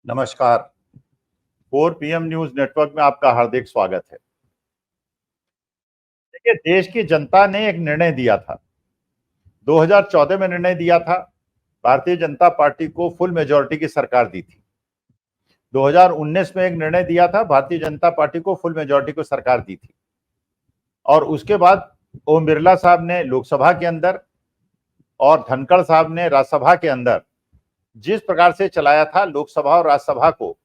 नमस्कार। 4 PM news network में आपका हार्दिक स्वागत है। देखिए, देश की जनता ने एक निर्णय दिया था। 2014 में निर्णय दिया था। भारतीय जनता पार्टी को फुल मेजॉरिटी की सरकार दी थी। 2019 में एक निर्णय दिया था, भारतीय जनता पार्टी को फुल मेजॉरिटी को सरकार दी थी। और उसके बाद ओम बिरला साहब ने लोकसभा के अंदर और धनखड़ साहब ने राज्यसभा के अंदर जिस प्रकार से चलाया था लोकसभा और राज्यसभा को,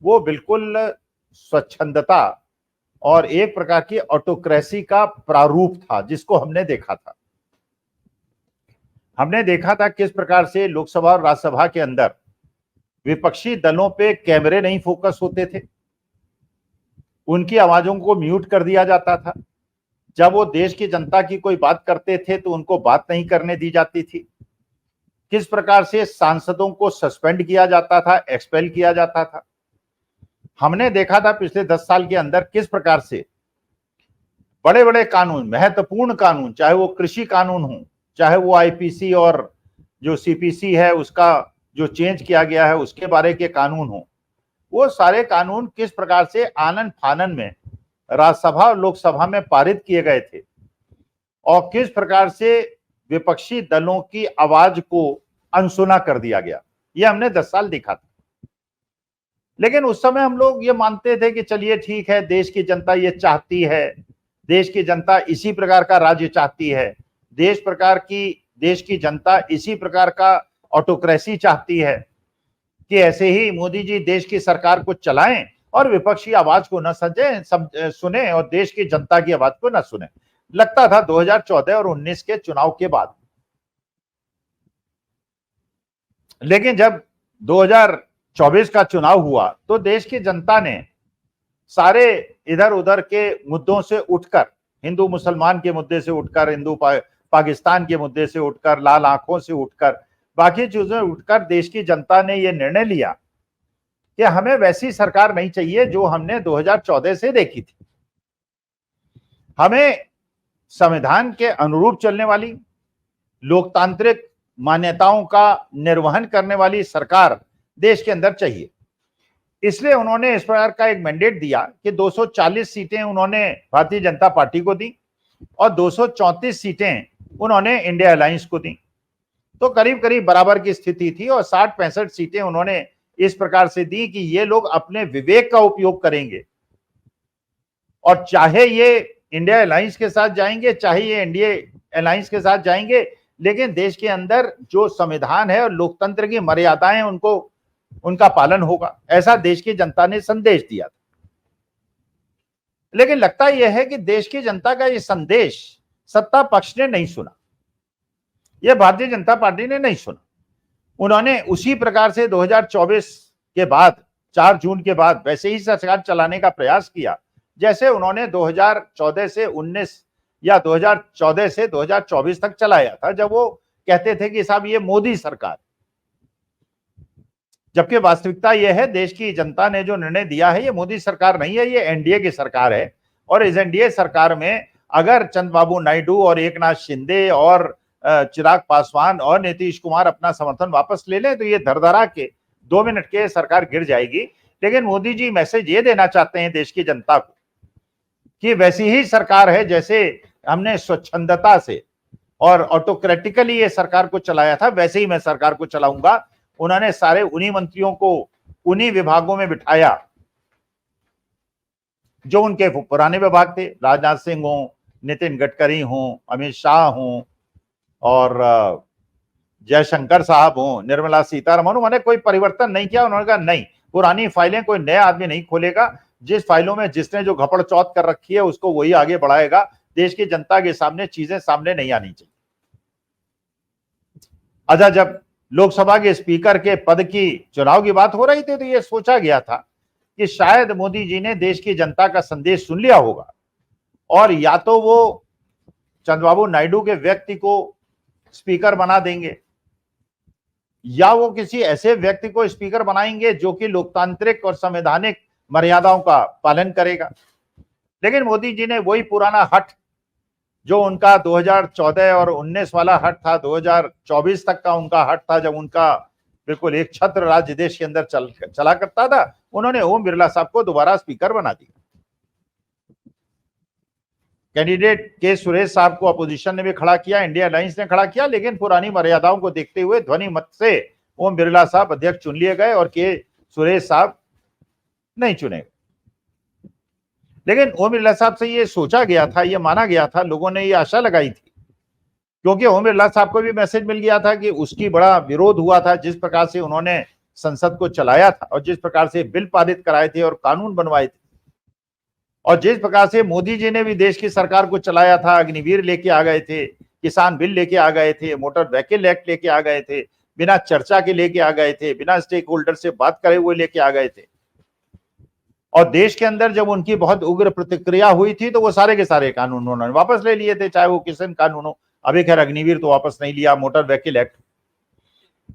वो बिल्कुल स्वच्छंदता और एक प्रकार की ऑटोक्रेसी का प्रारूप था, जिसको हमने देखा था। हमने देखा था किस प्रकार से लोकसभा और राज्यसभा के अंदर विपक्षी दलों पे कैमरे नहीं फोकस होते थे, उनकी आवाजों को म्यूट कर दिया जाता था। जब वो देश की जनता की कोई बात करते थे तो उनको बात नहीं करने दी जाती थी। किस प्रकार से सांसदों को सस्पेंड किया जाता था, एक्सपेल किया जाता था। हमने देखा था पिछले 10 साल के अंदर किस प्रकार से बड़े बड़े कानून, महत्वपूर्ण कानून, चाहे वो कृषि कानून हो, चाहे वो आईपीसी और जो सीपीसी है उसका जो चेंज किया गया है उसके बारे के कानून हो, वो सारे कानून किस प्रकार से आनन फानन में राज्यसभा और लोकसभा में पारित किए गए थे और किस प्रकार से विपक्षी दलों की आवाज को अनसुना कर दिया गया। ये हमने 10 साल देखा था। लेकिन उस समय हम लोग ये मानते थे कि चलिए ठीक है, देश की जनता ये चाहती है, देश की जनता इसी प्रकार का राज्य चाहती है, देश की जनता इसी प्रकार का ऑटोक्रेसी चाहती है कि ऐसे ही मोदी जी देश की सरकार को चलाएं और विपक्षी आवाज को न सुने और देश की जनता की आवाज को न सुने। लगता था 2014 और 19 के चुनाव के बाद। लेकिन जब 2024 का चुनाव हुआ तो देश की जनता ने सारे इधर उधर के मुद्दों से उठकर, हिंदू मुसलमान के मुद्दे से उठकर, पाकिस्तान के मुद्दे से उठकर, लाल आंखों से उठकर, बाकी चीजों से उठकर देश की जनता ने यह निर्णय लिया कि हमें वैसी सरकार नहीं चाहिए जो हमने 2014 से देखी थी। हमें संविधान के अनुरूप चलने वाली, लोकतांत्रिक मान्यताओं का निर्वहन करने वाली सरकार देश के अंदर चाहिए। इसलिए उन्होंने इस प्रकार का एक मैंडेट दिया कि 240 सीटें उन्होंने भारतीय जनता पार्टी को दी और 234 सीटें उन्होंने इंडिया अलायंस को दी। तो करीब करीब बराबर की स्थिति थी और 60-65 सीटें उन्होंने इस प्रकार से दी कि ये लोग अपने विवेक का उपयोग करेंगे और चाहे ये इंडिया अलायंस के साथ जाएंगे, चाहे ये इंडिया अलायंस के साथ जाएंगे, लेकिन देश के अंदर जो संविधान है और लोकतंत्र की मर्यादाएं उनका पालन होगा। ऐसा देश की जनता ने संदेश दिया था। लेकिन लगता यह है कि देश की जनता का यह संदेश सत्ता पक्ष ने नहीं सुना, यह भारतीय जनता पार्टी ने नहीं सुना। उन्होंने उसी प्रकार से 2024 के बाद, 4 जून के बाद वैसे ही सरकार चलाने का प्रयास किया जैसे उन्होंने 2014 से 19 या 2014 से 2024 तक चलाया था, जब वो कहते थे कि साहब ये मोदी सरकार। जबकि वास्तविकता यह है, देश की जनता ने जो निर्णय दिया है ये मोदी सरकार नहीं है, ये एनडीए की सरकार है। और इस एनडीए सरकार में अगर चंद्रबाबू नायडू और एकनाथ शिंदे और चिराग पासवान और नीतीश कुमार अपना समर्थन वापस ले लें तो ये धरधरा के 2 मिनट के सरकार गिर जाएगी। लेकिन मोदी जी मैसेज ये देना चाहते हैं देश की जनता को कि वैसी ही सरकार है जैसे हमने स्वच्छंदता से और ऑटोक्रेटिकली ये सरकार को चलाया था, वैसे ही मैं सरकार को चलाऊंगा। उन्होंने सारे उन्हीं मंत्रियों को उन्हीं विभागों में बिठाया जो उनके पुराने विभाग थे, राजनाथ सिंह हो, नितिन गडकरी हो, अमित शाह हो और जयशंकर साहब हो, निर्मला सीतारमण। उन्होंने कोई परिवर्तन नहीं किया। उन्होंने कहा नहीं, पुरानी फाइलें कोई नया आदमी नहीं खोलेगा, जिस फाइलों में जिसने जो घपड़ चौथ कर रखी है उसको वही आगे बढ़ाएगा। देश की जनता के सामने चीजें सामने नहीं आनी चाहिए। अच्छा, जब लोकसभा के स्पीकर के पद की चुनाव की बात हो रही थी तो यह सोचा गया था कि शायद मोदी जी ने देश की जनता का संदेश सुन लिया होगा और या तो वो चंद्रबाबू नायडू के व्यक्ति को स्पीकर बना देंगे या वो किसी ऐसे व्यक्ति को स्पीकर बनाएंगे जो कि लोकतांत्रिक और संवैधानिक मर्यादाओं का पालन करेगा। लेकिन मोदी जी ने वही पुराना हट, जो उनका 2014 और 19 वाला हट था, 2024 तक का उनका हट था, जब उनका बिल्कुल एक छत्र राज्य देश के अंदर चला करता था, उन्होंने ओम बिरला साहब को दोबारा स्पीकर बना दिया। कैंडिडेट के सुरेश साहब को अपोजिशन ने भी खड़ा किया, इंडिया अलायंस ने खड़ा किया, लेकिन पुरानी मर्यादाओं को देखते हुए ध्वनि मत से ओम बिरला साहब अध्यक्ष चुन लिए गए और के सुरेश साहब नहीं चुने। लेकिन ओम बिरला साहब से ये सोचा गया था, ये माना गया था, लोगों ने ये आशा लगाई थी, क्योंकि ओम बिरला साहब को भी मैसेज मिल गया था कि उसकी बड़ा विरोध हुआ था जिस प्रकार से उन्होंने संसद को चलाया था और जिस प्रकार से बिल पारित कराए थे और कानून बनवाए थे, और जिस प्रकार से मोदी जी ने भी देश की सरकार को चलाया था, अग्निवीर लेके आ गए थे, किसान बिल लेके आ गए थे, मोटर व्हीकल एक्ट लेके आ गए थे, बिना चर्चा के लेके आ गए थे, बिना स्टेक होल्डर से बात करे हुए लेके आ गए थे। और देश के अंदर जब उनकी बहुत उग्र प्रतिक्रिया हुई थी तो वो सारे के सारे कानून उन्होंने वापस ले लिए थे, चाहे वो किसान कानून हो। अभी खैर अग्निवीर तो वापस नहीं लिया, मोटर व्हीकल एक्ट।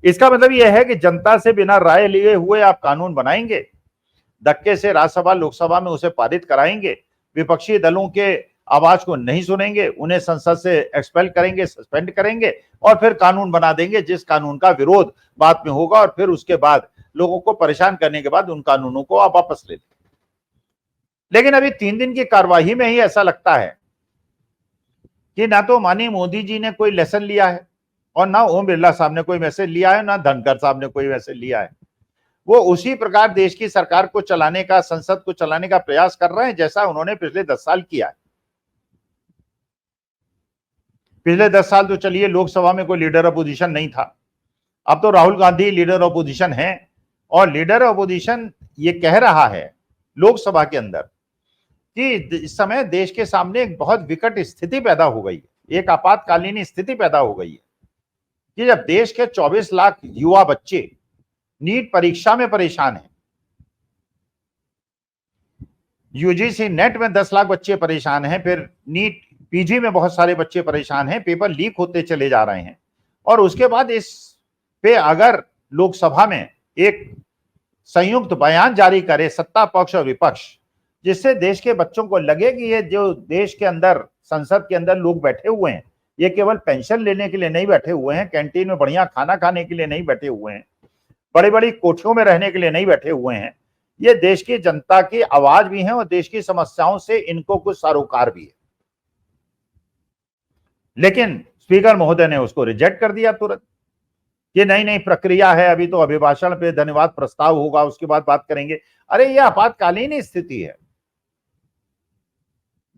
इसका मतलब यह है कि जनता से बिना राय लिए हुए आप कानून बनाएंगे, धक्के से राज्यसभा लोकसभा में उसे पारित कराएंगे, विपक्षी दलों के आवाज को नहीं सुनेंगे, उन्हें संसद से एक्सपेल करेंगे, सस्पेंड करेंगे और फिर कानून बना देंगे जिस कानून का विरोध बाद में होगा, और फिर उसके बाद लोगों को परेशान करने के बाद उन कानूनों को आप वापस ले लें। लेकिन अभी 3 दिन की कार्यवाही में ही ऐसा लगता है कि ना तो माननीय मोदी जी ने कोई लेसन लिया है और ना ओम बिरला साहब ने कोई मैसेज लिया है, ना धनखड़ साहब ने कोई मैसेज लिया है। वो उसी प्रकार देश की सरकार को चलाने का, संसद को चलाने का प्रयास कर रहे हैं जैसा उन्होंने पिछले 10 साल किया है। पिछले 10 साल तो चलिए लोकसभा में कोई लीडर अपोजिशन नहीं था, अब तो राहुल गांधी लीडर अपोजिशन है और लीडर अपोजिशन ये कह रहा है लोकसभा के अंदर कि इस समय देश के सामने एक बहुत विकट स्थिति पैदा हो गई है, एक आपातकालीन स्थिति पैदा हो गई है कि जब देश के 24 लाख युवा बच्चे नीट परीक्षा में परेशान हैं, यूजीसी नेट में 10 लाख बच्चे परेशान हैं, फिर नीट पीजी में बहुत सारे बच्चे परेशान हैं, पेपर लीक होते चले जा रहे हैं, और उसके बाद इस पे अगर लोकसभा में एक संयुक्त बयान जारी करे सत्ता पक्ष और विपक्ष, जिससे देश के बच्चों को लगे कि ये जो देश के अंदर संसद के अंदर लोग बैठे हुए हैं, ये केवल पेंशन लेने के लिए नहीं बैठे हुए हैं, कैंटीन में बढ़िया खाना खाने के लिए नहीं बैठे हुए हैं, बड़ी बड़ी कोठियों में रहने के लिए नहीं बैठे हुए हैं, ये देश की जनता की आवाज भी है और देश की समस्याओं से इनको कुछ सरोकार भी है। लेकिन स्पीकर महोदय ने उसको रिजेक्ट कर दिया तुरंत कि नहीं नहीं प्रक्रिया है, अभी तो अभिभाषण पे धन्यवाद प्रस्ताव होगा, उसके बाद बात करेंगे। अरे ये आपातकालीन स्थिति है,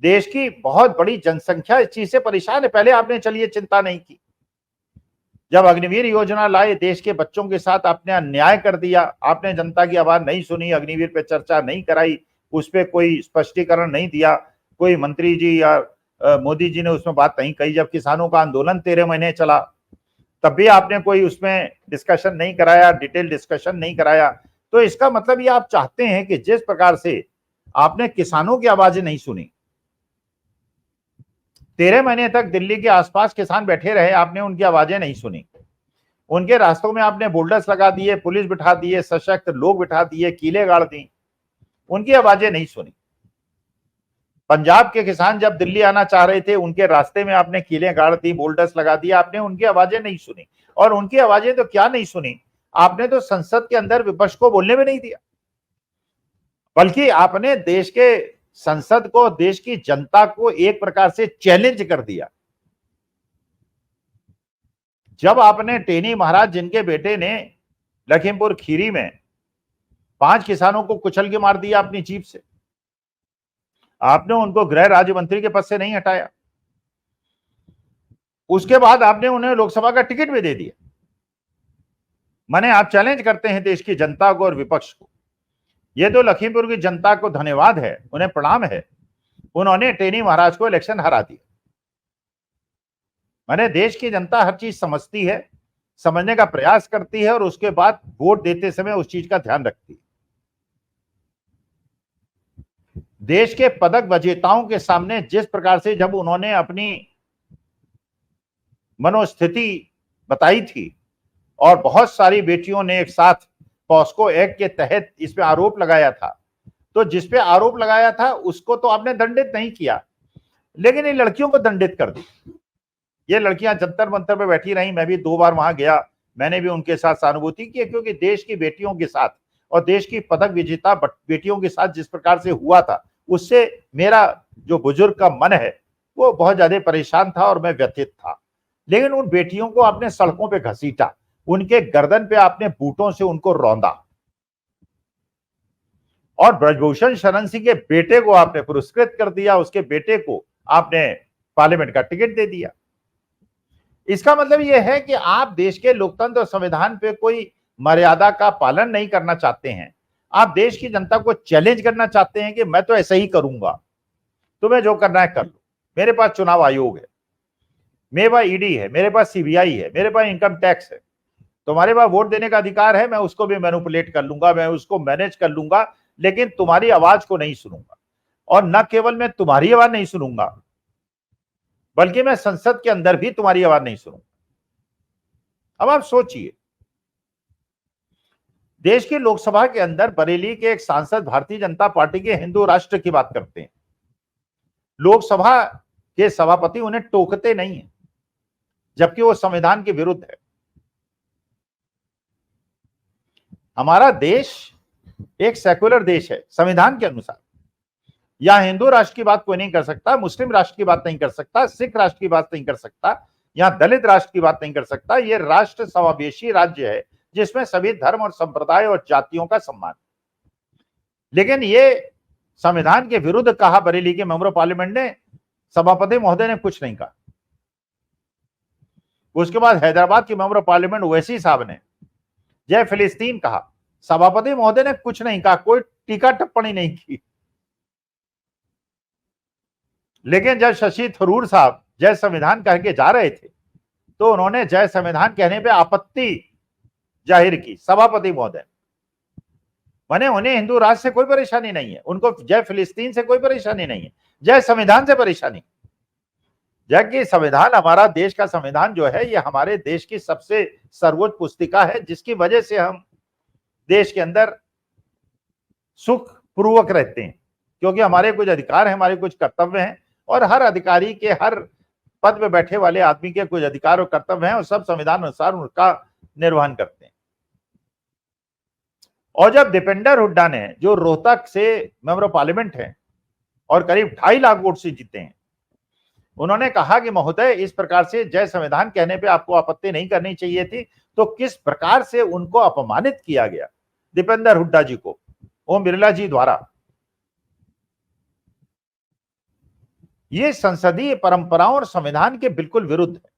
देश की बहुत बड़ी जनसंख्या इस चीज से परेशान है। पहले आपने चलिए चिंता नहीं की, जब अग्निवीर योजना लाए देश के बच्चों के साथ आपने अन्याय कर दिया, आपने जनता की आवाज नहीं सुनी, अग्निवीर पे चर्चा नहीं कराई, उस पर कोई स्पष्टीकरण नहीं दिया, कोई मंत्री जी या मोदी जी ने उसमें बात नहीं कही। जब किसानों का आंदोलन 13 महीने चला तब भी आपने कोई उसमें डिस्कशन नहीं कराया, डिटेल डिस्कशन नहीं कराया। तो इसका मतलब ये आप चाहते हैं कि जिस प्रकार से आपने किसानों की आवाजें नहीं सुनी, 13 महीने तक दिल्ली के आसपास किसान बैठे रहे, आपने उनकी आवाजें नहीं सुनी, उनके रास्तों में आपने बोल्डर्स लगा दिए, पुलिस बिठा दिए, सशक्त लोग बिठा दिए, कीलें गाड़ दी, उनकी आवाजें नहीं सुनी। पंजाब के किसान जब दिल्ली आना चाह रहे थे, उनके रास्ते में आपने कीलें गाड़ दी, बोल्डर्स लगा दिया, आपने उनकी आवाजें नहीं सुनी। और उनकी आवाजें तो क्या नहीं सुनी, आपने तो संसद के अंदर विपक्ष को बोलने में नहीं दिया, बल्कि आपने देश के संसद को, देश की जनता को एक प्रकार से चैलेंज कर दिया। जब आपने टेनी महाराज, जिनके बेटे ने लखीमपुर खीरी में 5 किसानों को कुचल के मार दिया अपनी जीप से, आपने उनको गृह राज्य मंत्री के पद से नहीं हटाया, उसके बाद आपने उन्हें लोकसभा का टिकट भी दे दिया। माने आप चैलेंज करते हैं देश की जनता को और विपक्ष को। ये तो लखीमपुर की जनता को धन्यवाद है, उन्हें प्रणाम है, उन्होंने टेनी महाराज को इलेक्शन हरा दिया। माने देश की जनता हर चीज समझती है, समझने का प्रयास करती है और उसके बाद वोट देते समय उस चीज का ध्यान रखती है। देश के पदक विजेताओं के सामने जिस प्रकार से जब उन्होंने अपनी मनोस्थिति बताई थी और बहुत सारी बेटियों ने एक साथ पॉस्को एक्ट के तहत इस पे आरोप लगाया था, तो जिस पे आरोप लगाया था उसको तो आपने दंडित नहीं किया, लेकिन इन लड़कियों को दंडित कर दी। ये लड़कियां जंतर मंतर पे बैठी रही, मैं भी 2 बार वहां गया, मैंने भी उनके साथ सहानुभूति की, क्योंकि देश की बेटियों के साथ और देश की पदक विजेता बेटियों के साथ जिस प्रकार से हुआ था, उससे मेरा जो बुजुर्ग का मन है वो बहुत ज्यादा परेशान था और मैं व्यथित था। लेकिन उन बेटियों को आपने सड़कों पे घसीटा, उनके गर्दन पे आपने बूटों से उनको रौंदा, और ब्रजभूषण शरण सिंह के बेटे को आपने पुरस्कृत कर दिया, उसके बेटे को आपने पार्लियामेंट का टिकट दे दिया। इसका मतलब यह है कि आप देश के लोकतंत्र और संविधान पे कोई मर्यादा का पालन नहीं करना चाहते हैं। आप देश की जनता को चैलेंज करना चाहते हैं कि मैं तो ऐसा ही करूंगा, तुम्हें जो करना है कर लो। मेरे पास चुनाव आयोग है, मेरे पास ईडी है, मेरे पास सीबीआई है, मेरे पास इनकम टैक्स है, तुम्हारे पास वोट देने का अधिकार है, मैं उसको भी मैनिपुलेट कर लूंगा, मैं उसको मैनेज कर लूंगा, लेकिन तुम्हारी आवाज को नहीं सुनूंगा। और न केवल मैं तुम्हारी आवाज नहीं सुनूंगा, बल्कि मैं संसद के अंदर भी तुम्हारी आवाज नहीं सुनूंगा। अब आप सोचिए, देश की लोकसभा के अंदर बरेली के एक सांसद भारतीय जनता पार्टी के हिंदू राष्ट्र की बात करते हैं, लोकसभा के सभापति उन्हें टोकते नहीं है, जबकि वो संविधान के विरुद्ध है। हमारा देश एक सेक्युलर देश है संविधान के अनुसार। यहां हिंदू राष्ट्र की बात कोई नहीं कर सकता, मुस्लिम राष्ट्र की बात नहीं कर सकता, सिख राष्ट्र की बात नहीं कर सकता, यहां दलित राष्ट्र की बात नहीं कर सकता। यह राष्ट्र समावेशी राज्य है जिसमें सभी धर्म और संप्रदाय और जातियों का सम्मान। लेकिन ये संविधान के विरुद्ध कहा बरेली के मेंबर ऑफ पार्लियामेंट ने, सभापति महोदय ने कुछ नहीं कहा। उसके बाद हैदराबाद के मेंबर ऑफ पार्लियामेंट ओवैसी साहब ने जय फिलिस्तीन कहा, सभापति महोदय ने कुछ नहीं कहा, कोई टीका टिप्पणी नहीं की। लेकिन जब शशि थरूर साहब जय संविधान कह के जा रहे थे, तो उन्होंने जय संविधान कहने पे आपत्ति जाहिर की सभापति महोदय। माने उन्हें हिंदू राष्ट्र से कोई परेशानी नहीं है, उनको जय फिलिस्तीन से कोई परेशानी नहीं है, जय संविधान से परेशानी। जबकि संविधान, हमारा देश का संविधान जो है, ये हमारे देश की सबसे सर्वोच्च पुस्तिका है, जिसकी वजह से हम देश के अंदर सुख पूर्वक रहते हैं, क्योंकि हमारे कुछ अधिकार हैं, हमारे कुछ कर्तव्य हैं, और हर अधिकारी के, हर पद पे बैठे वाले आदमी के कुछ अधिकार और कर्तव्य हैं, और सब संविधान अनुसार उनका निर्वहन करते हैं। और जब दीपेंद्र हुड्डा ने, जो रोहतक से मेंबर ऑफ पार्लियामेंट है और करीब 2.5 लाख वोट से जीते हैं, उन्होंने कहा कि महोदय इस प्रकार से जय संविधान कहने पे आपको आपत्ति नहीं करनी चाहिए थी, तो किस प्रकार से उनको अपमानित किया गया दीपेंद्र हुड्डा जी को ओम बिरला जी द्वारा। ये संसदीय परंपराओं और संविधान के बिल्कुल विरुद्ध है।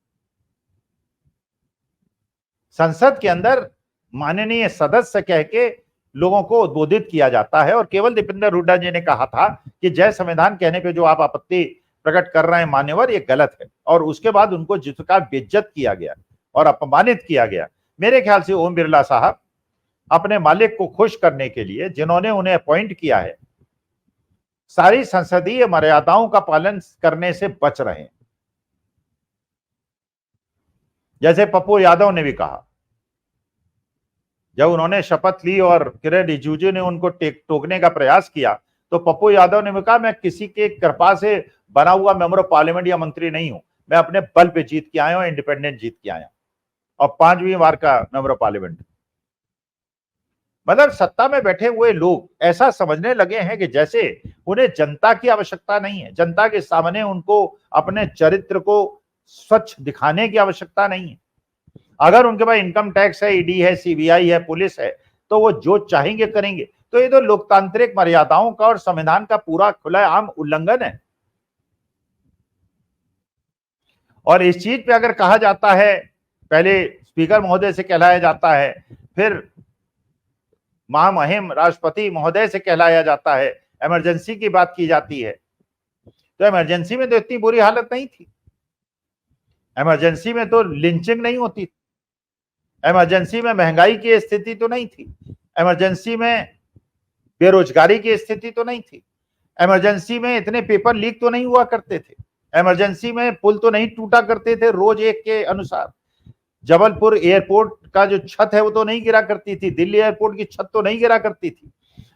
संसद के अंदर माननीय सदस्य कह के लोगों को उद्बोधित किया जाता है, और केवल दीपेंद्र हुड्डा जी ने कहा था कि जय संविधान कहने पे जो आप आपत्ति प्रकट कर रहे हैं मान्यवर, ये गलत है, और उसके बाद उनको जिस प्रकार बेइज्जत किया गया और अपमानित किया गया। मेरे ख्याल से ओम बिरला साहब अपने मालिक को खुश करने के लिए, जिन्होंने उन्हें अपॉइंट किया है, सारी संसदीय मर्यादाओं का पालन करने से बच रहे हैं। जैसे पप्पू यादव ने भी कहा, जब उन्होंने शपथ ली और किरण रिजिजू ने उनको टोकने का प्रयास किया, तो पप्पू यादव ने भी कहा, मैं किसी के कृपा से बना हुआ मेंबर ऑफ पार्लियामेंट या मंत्री नहीं हूं, मैं अपने बल पे जीत के आया हूं, इंडिपेंडेंट जीत के आया, और 5वीं बार का मेंबर ऑफ पार्लियामेंट। मतलब सत्ता में बैठे हुए लोग ऐसा समझने लगे हैं कि जैसे उन्हें जनता की आवश्यकता नहीं है, जनता के सामने उनको अपने चरित्र को स्वच्छ दिखाने की आवश्यकता नहीं है। अगर उनके पास इनकम टैक्स है, ईडी है, सीबीआई है, पुलिस है, तो वो जो चाहेंगे करेंगे। तो ये तो लोकतांत्रिक मर्यादाओं का और संविधान का पूरा खुलेआम उल्लंघन है। और इस चीज पे अगर कहा जाता है, पहले स्पीकर महोदय से कहलाया जाता है, फिर महामहिम राष्ट्रपति महोदय से कहलाया जाता है, इमरजेंसी की बात की जाती है, तो इमरजेंसी में तो इतनी बुरी हालत नहीं थी। इमरजेंसी में तो लिंचिंग नहीं होती, इमरजेंसी में महंगाई की स्थिति तो नहीं थी, इमरजेंसी में बेरोजगारी की स्थिति तो नहीं थी, इमरजेंसी में इतने पेपर लीक तो नहीं हुआ करते थे, इमरजेंसी में पुल तो नहीं टूटा करते थे रोज एक के अनुसार, जबलपुर एयरपोर्ट का जो छत है वो तो नहीं गिरा करती थी, दिल्ली एयरपोर्ट की छत तो नहीं गिरा करती थी,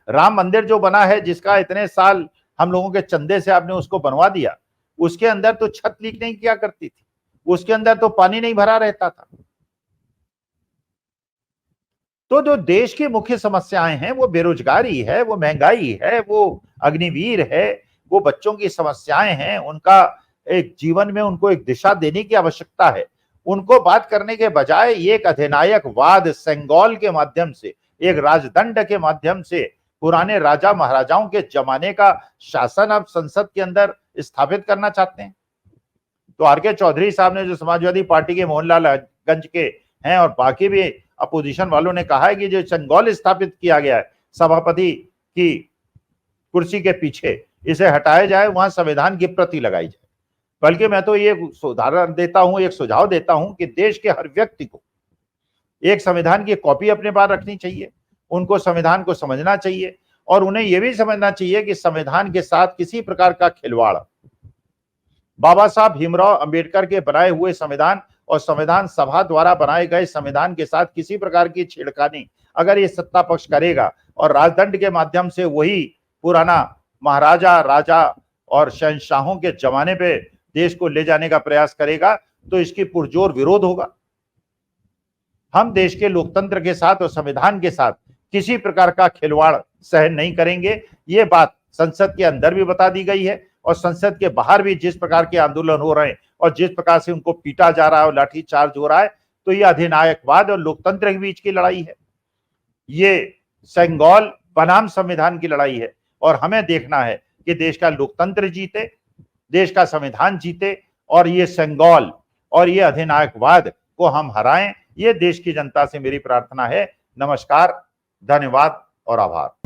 राम मंदिर जो बना है, जिसका इतने साल हम लोगों के चंदे से आपने उसको बनवा दिया, उसके अंदर तो छत लीक नहीं किया करती थी, उसके अंदर तो पानी नहीं भरा रहता था। तो जो देश की मुख्य समस्याएं हैं वो बेरोजगारी है, वो महंगाई है, वो अग्निवीर है, वो बच्चों की समस्याएं हैं, उनका एक जीवन में उनको एक दिशा देने की आवश्यकता है। उनको बात करने के बजाय ये एक अधिनायकवाद सेंगोल के माध्यम से, एक राजदंड के माध्यम से, पुराने राजा महाराजाओं के जमाने का शासन आप संसद के अंदर स्थापित करना चाहते हैं। तो आर के चौधरी साहब ने, जो समाजवादी पार्टी के मोहनलालगंज के हैं, और बाकी भी अपोजिशन वालों ने कहा है कि जो सेंगोल स्थापित किया गया है सभापति की कुर्सी के पीछे, इसे हटाया जाए, वहां संविधान की प्रति लगाई जाए। बल्कि मैं तो ये उदाहरण देता हूं, एक सुझाव देता हूं कि देश के हर व्यक्ति को एक संविधान की कॉपी अपने पास रखनी चाहिए, उनको संविधान को समझना चाहिए, और उन्हें यह भी समझना चाहिए कि संविधान के साथ किसी प्रकार का खिलवाड़, बाबा साहब भीमराव अंबेडकर के बनाए हुए संविधान और संविधान सभा द्वारा बनाए गए संविधान के साथ किसी प्रकार की छेड़खानी अगर ये सत्ता पक्ष करेगा और राजदंड के माध्यम से वही पुराना महाराजा, राजा और शहंशाहों के जमाने पे देश को ले जाने का प्रयास करेगा, तो इसकी पुरजोर विरोध होगा। हम देश के लोकतंत्र के साथ और संविधान के साथ किसी प्रकार का खिलवाड़ सहन नहीं करेंगे। ये बात संसद के अंदर भी बता दी गई है, और संसद के बाहर भी जिस प्रकार के आंदोलन हो रहे हैं और जिस प्रकार से उनको पीटा जा रहा है और लाठीचार्ज हो रहा है, तो ये अधिनायकवाद और लोकतंत्र के बीच की लड़ाई है। ये सेंगोल बनाम संविधान की लड़ाई है, और हमें देखना है कि देश का लोकतंत्र जीते, देश का संविधान जीते, और ये सेंगोल और ये अधिनायकवाद को हम हराएं। ये देश की जनता से मेरी प्रार्थना है। नमस्कार, धन्यवाद और आभार।